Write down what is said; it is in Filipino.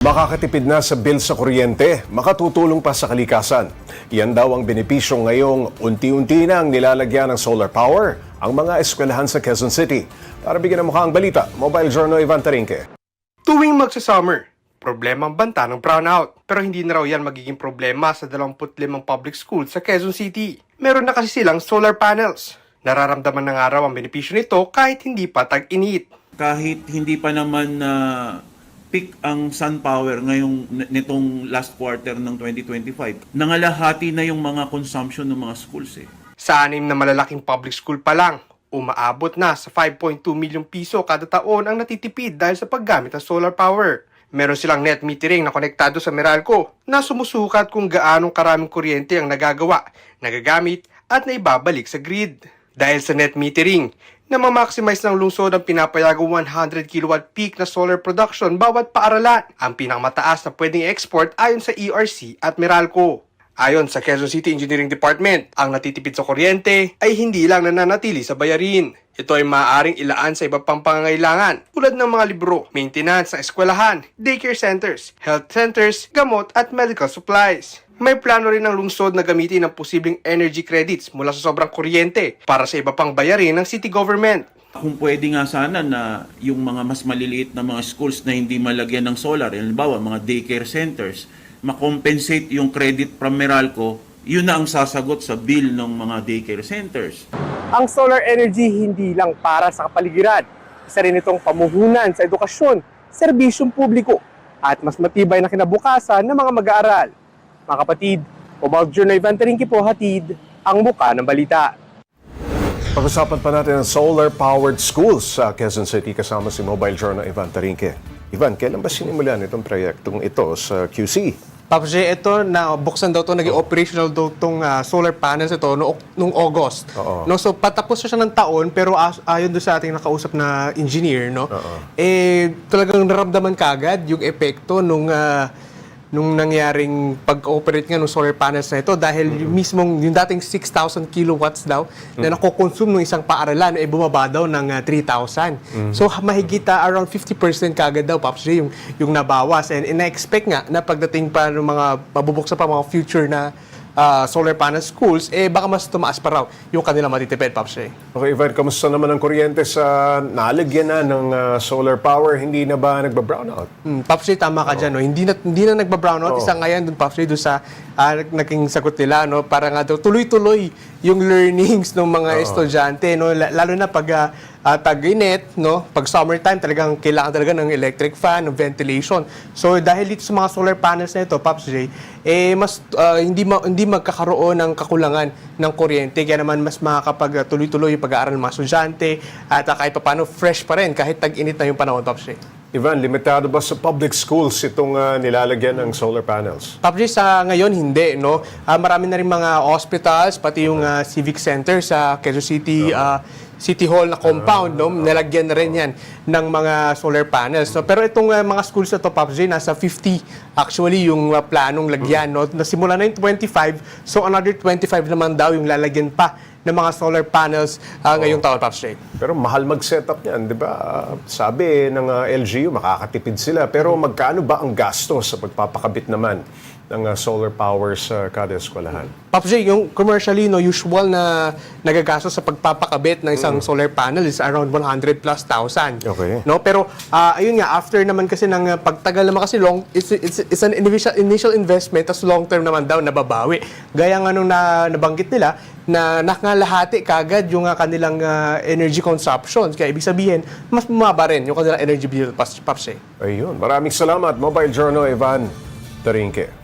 Makakatipid na sa bill sa kuryente, makatutulong pa sa kalikasan. Iyan daw ang benepisyo ngayong unti-unti nang nilalagyan ng solar power ang mga eskwelahan sa Quezon City. Para bigyan ng mukha ang balita, Mobile Journal Ivan Tarinque. Tuwing magsa-summer, problema ang banta ng brownout. Pero hindi na raw yan magiging problema sa 25 public schools sa Quezon City. Meron na kasi silang solar panels. Nararamdaman na nga raw ang benepisyo nito kahit hindi pa tag-init. Kahit hindi pa naman peak ang sun power ngayong nitong last quarter ng 2025, nangalahati na yung mga consumption ng mga schools eh. Sa 6 na malalaking public school pa lang, umaabot na sa 5.2 milyong piso kada taon ang natitipid dahil sa paggamit ng solar power. Meron silang net metering na konektado sa Meralco na sumusukat kung gaanong karaming kuryente ang nagagawa, nagagamit at naibabalik sa grid. Dahil sa net metering, na ma-maximize ng lungsod ang pinapayagang 100 kilowatt peak na solar production bawat paaralan, ang pinakamataas na pwedeng export ayon sa ERC at Meralco. Ayon sa Quezon City Engineering Department, ang natitipid sa kuryente ay hindi lang nananatili sa bayarin. Ito ay maaaring ilaan sa iba pang pangangailangan tulad ng mga libro, maintenance ng eskwelahan, daycare centers, health centers, gamot at medical supplies. May plano rin ng lungsod na gamitin ang posibleng energy credits mula sa sobrang kuryente para sa iba pang bayarin ng city government. Kung pwede nga sana na yung mga mas maliliit na mga schools na hindi malagyan ng solar, halimbawa mga daycare centers, makompensate yung credit from Meralco, yun na ang sasagot sa bill ng mga daycare centers. Ang solar energy hindi lang para sa kapaligiran. Isa rin itong pamuhunan sa edukasyon, serbisyong publiko, at mas matibay na kinabukasan ng mga mag-aaral. Mga kapatid, Mobile Journal Ivan Tarinque po, hatid ang muka ng balita. Pag-usapan pa natin ang solar-powered schools sa Quezon City kasama si Mobile Journal Ivan Tarinque. Ivan, kailan ba sinimulan itong proyektong ito sa QC? Pops J, ito na buksan daw to, naging operational daw itong solar panels ito noong August. Oo. No, so patapos na siya ng taon, pero ayon doon sa ating nakausap na engineer, no, talagang naramdaman kagad yung epekto nung nangyaring pag-operate nga ng solar panels na ito dahil yung dating 6,000 kilowatts daw na nakokonsume ng isang paaralan bumaba daw ng 3,000. So mahigit around 50% kagad daw, Pops J, yung nabawas. And na-expect nga na pagdating pa ng mga mabubuksan pa mga future na solar panel schools, baka mas tumaas pa raw yung kanilang matitipid, Pops J. Okay, Ivan, kamusta naman ang kuryente sa nalagyan na ng solar power? Hindi na ba nagba-brownout? Pops J, tama ka dyan. No? Hindi na nagba-brownout. Isa nga yan dun, Pops J, doon sa naging sagot nila. No? Para nga daw tuloy-tuloy yung learnings ng mga estudyante. No? Lalo na pag tag-init, no? Pag summertime, talagang kailangan talaga ng electric fan, ng ventilation. So dahil dito sa mga solar panels na ito, Pops J, mas hindi magkakaroon ng kakulangan ng kuryente. Kaya naman mas makakapag tuloy-tuloy yung pag-aaral ng mga estudyante at kahit pa paano fresh pa rin kahit tag-init na yung panahon, Pops J. Ivan, limitado ba sa public schools itong nilalagyan ng solar panels? Pops J, sa ngayon hindi, no? Marami na rin mga hospitals, pati yung civic center sa Quezon City City Hall na compound, no? Nalagyan na rin yan ng mga solar panels. No? Pero itong mga schools na to, Pops J, nasa 50 actually yung planong lagyan. No? Nasimula na yung 25, so another 25 naman daw yung lalagyan pa ng mga solar panels ngayong taon, Pops J. Pero mahal mag-setup niyan, di ba? Sabi ng LGU, makakatipid sila. Pero magkano ba ang gasto sa pagpapakabit naman ng solar power sa kada eskwelahan? Pops J, yung commercially, no, usual na nagagastos sa pagpapakabit ng isang solar panel is around 100 plus thousand. Okay. No, pero ayun nga, after naman kasi ng pagtagal naman kasi it's an initial investment, tas long term naman daw nababawi. Gaya nga nung nabanggit nila na nakalahati kagad yung kanilang energy consumption. Kaya ibig sabihin, mas bumaba rin yung kanilang energy bill, Pops J. Ayun. Maraming salamat, Mobile Journal Ivan Tarinque.